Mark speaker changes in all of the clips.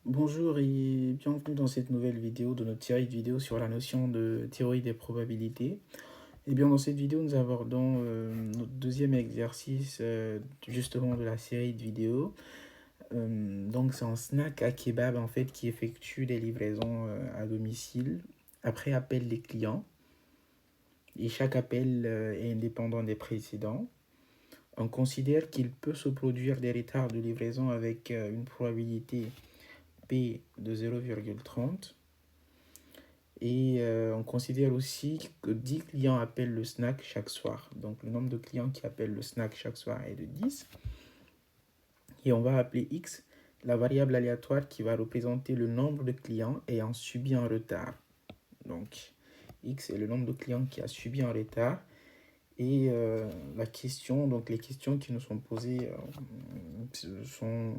Speaker 1: Bonjour et bienvenue dans cette nouvelle vidéo de notre série de vidéos sur la notion de théorie des probabilités. Et bien dans cette vidéo, nous abordons notre deuxième exercice justement de la série de vidéos. Donc c'est un snack à kebab en fait qui effectue des livraisons à domicile après appel des clients. Et chaque appel est indépendant des précédents. On considère qu'il peut se produire des retards de livraison avec une probabilité P de 0,30. Et on considère aussi que 10 clients appellent le snack chaque soir. Donc le nombre de clients qui appellent le snack chaque soir est de 10. Et on va appeler X la variable aléatoire qui va représenter le nombre de clients ayant subi un retard. Donc X est le nombre de clients qui a subi un retard. Et donc les questions qui nous sont posées sont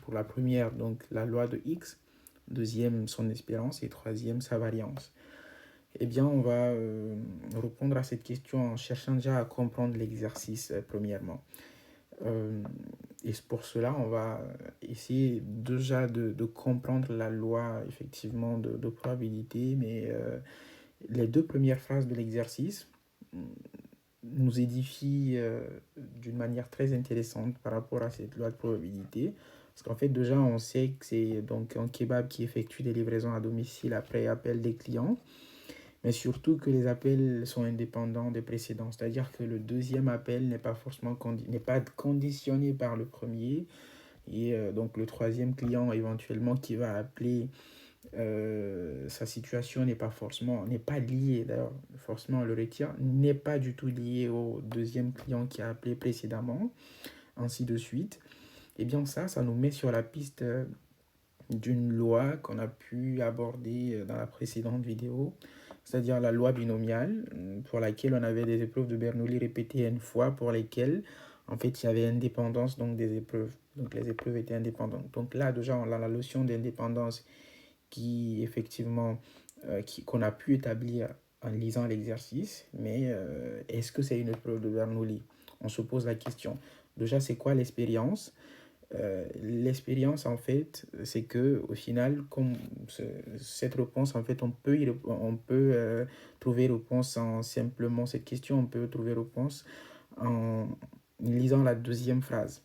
Speaker 1: pour la première, donc la loi de X, deuxième, son espérance, et troisième, sa variance. Eh bien, on va répondre à cette question en cherchant déjà à comprendre l'exercice premièrement. Et pour cela, on va essayer déjà de comprendre la loi effectivement de probabilité, mais les deux premières phrases de l'exercice nous édifient d'une manière très intéressante par rapport à cette loi de probabilité. Parce qu'en fait, déjà, on sait que c'est donc un kebab qui effectue des livraisons à domicile après appel des clients, mais surtout que les appels sont indépendants des précédents. C'est-à-dire que le deuxième appel n'est pas forcément n'est pas conditionné par le premier. Et donc le troisième client éventuellement qui va appeler, sa situation n'est pas liée, d'ailleurs forcément le retient, n'est pas du tout lié au deuxième client qui a appelé précédemment, ainsi de suite. Et bien ça nous met sur la piste d'une loi qu'on a pu aborder dans la précédente vidéo, c'est-à-dire la loi binomiale, pour laquelle on avait des épreuves de Bernoulli répétées une fois, pour lesquelles, en fait, il y avait indépendance donc, des épreuves. Donc, les épreuves étaient indépendantes. Donc là, déjà, on a la notion d'indépendance qui, effectivement, qu'on a pu établir en lisant l'exercice, mais est-ce que c'est une épreuve de Bernoulli? On se pose la question. Déjà, c'est quoi l'expérience? L'expérience, en fait, c'est que au final, comme cette réponse, en fait, on peut trouver réponse en simplement cette question, on peut trouver réponse en lisant la deuxième phrase.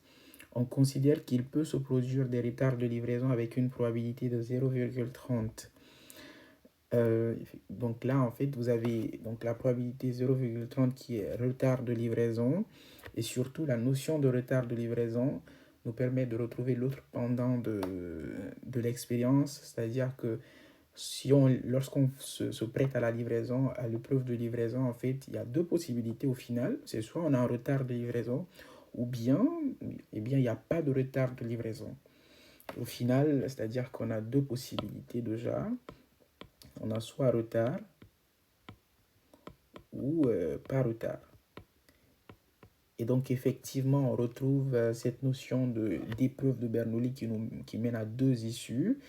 Speaker 1: On considère qu'il peut se produire des retards de livraison avec une probabilité de 0,30. Donc là, en fait, vous avez donc la probabilité 0,30 qui est retard de livraison, et surtout la notion de retard de livraison nous permet de retrouver l'autre pendant de l'expérience, c'est-à-dire que lorsqu'on se prête à la livraison, à l'épreuve de livraison, en fait, il y a deux possibilités au final. C'est soit on a un retard de livraison, ou bien, eh bien, il n'y a pas de retard de livraison. Au final, c'est-à-dire qu'on a deux possibilités déjà. On a soit retard ou pas retard. Et donc, effectivement, on retrouve cette notion d'épreuve de Bernoulli qui mène à deux issues.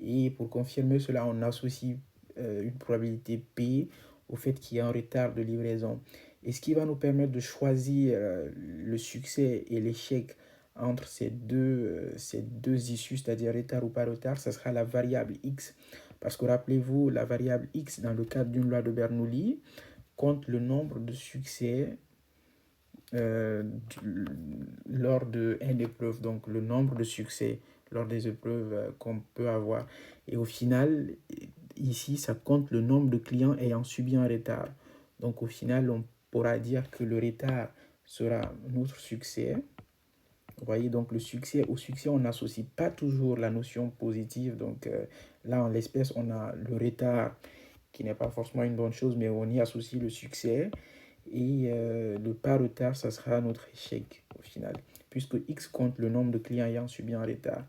Speaker 1: Et pour confirmer cela, on associe une probabilité P au fait qu'il y a un retard de livraison. Et ce qui va nous permettre de choisir le succès et l'échec entre ces deux issues, c'est-à-dire retard ou pas retard, ça sera la variable X. Parce que rappelez-vous, la variable X, dans le cadre d'une loi de Bernoulli, compte le nombre de succès euh, lors de une épreuve, donc le nombre de succès lors des épreuves qu'on peut avoir. Et au final, ici, ça compte le nombre de clients ayant subi un retard. Donc au final, on pourra dire que le retard sera notre succès. Vous voyez, donc au succès, on n'associe pas toujours la notion positive. Donc là, en l'espèce, on a le retard qui n'est pas forcément une bonne chose, mais on y associe le succès. Et le pas retard, ça sera notre échec au final, puisque X compte le nombre de clients ayant subi un retard.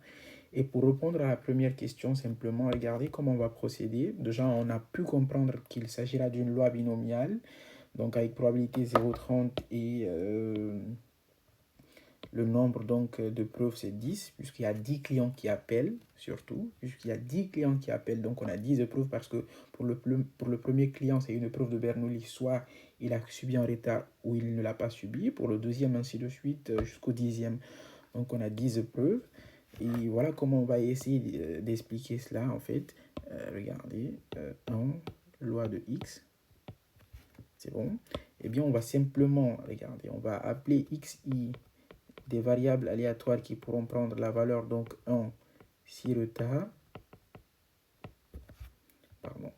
Speaker 1: Et pour répondre à la première question, simplement, regardez comment on va procéder. Déjà, on a pu comprendre qu'il s'agira d'une loi binomiale, donc avec probabilité 0,30 et le nombre donc de preuves c'est 10, puisqu'il y a 10 clients qui appellent, surtout, puisqu'il y a 10 clients qui appellent, donc on a 10 épreuves parce que pour le premier client, c'est une épreuve de Bernoulli, soit il a subi un retard ou il ne l'a pas subi, pour le deuxième, ainsi de suite, jusqu'au dixième. Donc on a 10 épreuves. Et voilà comment on va essayer d'expliquer cela en fait. Regardez, 1, loi de x, c'est bon. Eh bien, on va simplement, regardez, on va appeler xi des variables aléatoires qui pourront prendre la valeur, donc 1 si retard, pardon,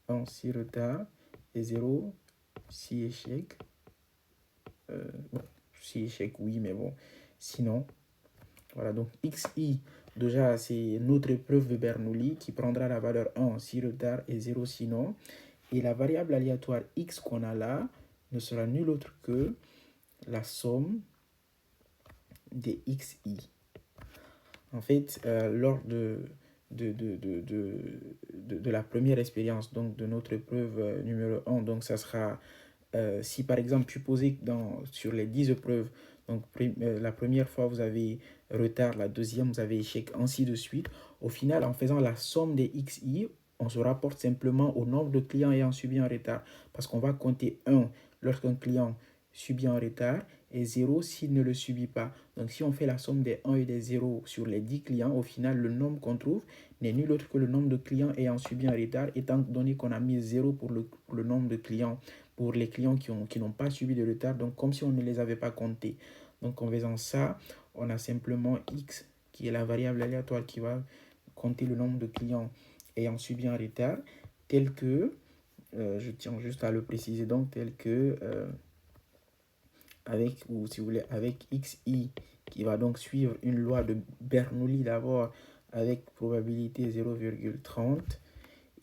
Speaker 1: 1 si retard et 0 si échec. Bon, si échec, oui, mais bon, sinon, voilà, donc xi, déjà, c'est notre épreuve de Bernoulli qui prendra la valeur 1 si retard et 0 sinon. Et la variable aléatoire x qu'on a là ne sera nulle autre que la somme des xi. En fait, lors de la première expérience, donc de notre épreuve numéro 1, donc ça sera, si par exemple, supposez que sur les 10 épreuves, donc la première fois vous avez retard, la deuxième vous avez échec, ainsi de suite. Au final, en faisant la somme des xi, on se rapporte simplement au nombre de clients ayant subi un retard, parce qu'on va compter 1 lorsqu'un client subit un retard et 0 s'il ne le subit pas. Donc si on fait la somme des 1 et des 0 sur les 10 clients, au final, le nombre qu'on trouve n'est nul autre que le nombre de clients ayant subi un retard, étant donné qu'on a mis 0 pour le nombre de clients, pour les clients qui n'ont pas subi de retard, donc comme si on ne les avait pas comptés. Donc en faisant ça, on a simplement x, qui est la variable aléatoire qui va compter le nombre de clients ayant subi un retard, tel que, je tiens juste à le préciser, donc tel que, avec, ou si vous voulez, avec xi, qui va donc suivre une loi de Bernoulli d'abord, avec probabilité 0,30,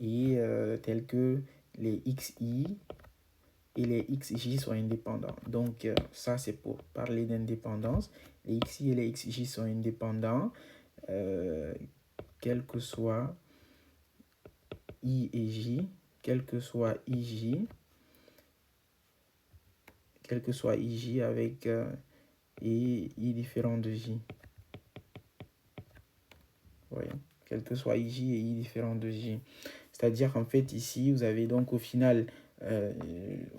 Speaker 1: et tel que les xi et les xj sont indépendants. Donc ça, c'est pour parler d'indépendance. Les xi et les xj sont indépendants, quel que soit i et j, quel que soit ij, avec i différent de j. Voyez, quel que soit ij et i différent de j. C'est-à-dire qu'en fait, ici, vous avez donc au final,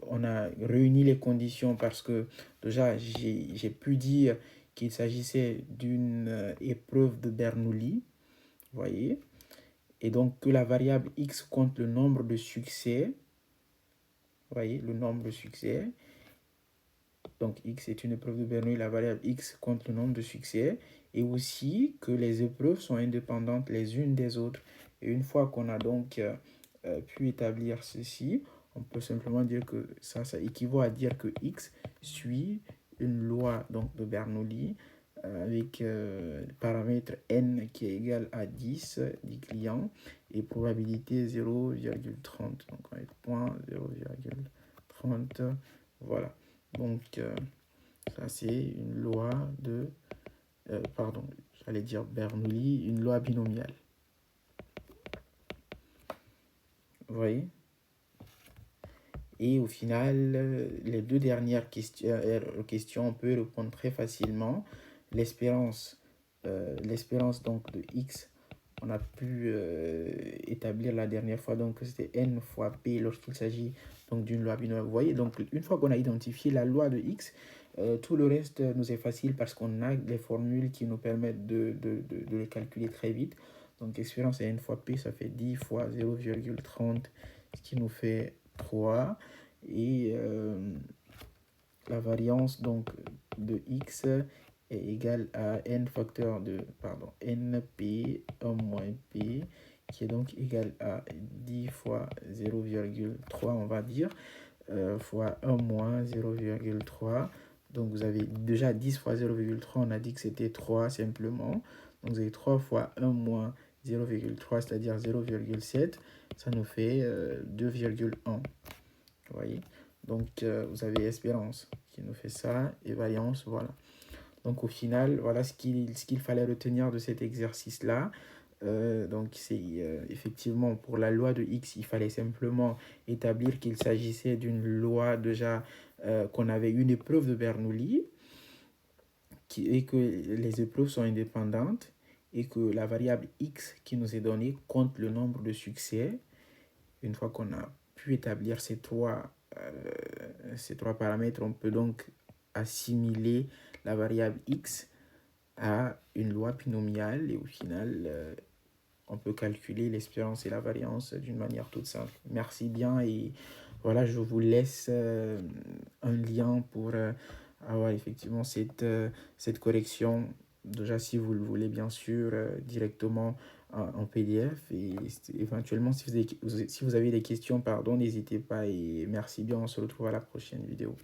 Speaker 1: on a réuni les conditions parce que déjà, j'ai pu dire qu'il s'agissait d'une épreuve de Bernoulli, voyez, et donc que la variable x compte le nombre de succès, voyez, le nombre de succès. Donc x est une épreuve de Bernoulli, la variable x compte le nombre de succès, et aussi que les épreuves sont indépendantes les unes des autres. Et une fois qu'on a donc pu établir ceci, on peut simplement dire que ça équivaut à dire que x suit une loi donc, de Bernoulli avec paramètre n qui est égal à 10 clients et probabilité 0,30. Donc on va être point 0,30. Voilà. Donc ça c'est une loi de, pardon, j'allais dire Bernoulli, une loi binomiale. Vous voyez? Et au final, les deux dernières questions, on peut répondre très facilement. L'espérance donc de x, on a pu établir la dernière fois donc que c'était n fois p lorsqu'il s'agit donc d'une loi binomiale. Vous voyez, donc une fois qu'on a identifié la loi de x, tout le reste nous est facile parce qu'on a les formules qui nous permettent de les calculer très vite. Donc espérance à n fois p, ça fait 10 fois 0,30, ce qui nous fait 3. Et la variance donc de x est égale à n facteur de, pardon, np 1 moins p, qui est donc égal à 10 fois 0,3, on va dire, fois 1 moins 0,3. Donc vous avez déjà 10 fois 0,3, on a dit que c'était 3 simplement. Donc vous avez 3 fois 1 moins 0,3, c'est-à-dire 0,7. Ça nous fait 2,1. Vous voyez? Donc vous avez espérance qui nous fait ça et variance, voilà. Donc au final, voilà ce qu'il fallait retenir de cet exercice-là. Donc c'est effectivement pour la loi de x, il fallait simplement établir qu'il s'agissait d'une loi déjà qu'on avait une épreuve de Bernoulli et que les épreuves sont indépendantes et que la variable x qui nous est donnée compte le nombre de succès. Une fois qu'on a pu établir ces trois paramètres, on peut donc assimiler la variable x à une loi binomiale et au final, on peut calculer l'espérance et la variance d'une manière toute simple. Merci bien et voilà, je vous laisse un lien pour avoir effectivement cette correction. Déjà, si vous le voulez, bien sûr, directement en PDF. Et éventuellement, si vous avez des questions, pardon, n'hésitez pas et merci bien. On se retrouve à la prochaine vidéo.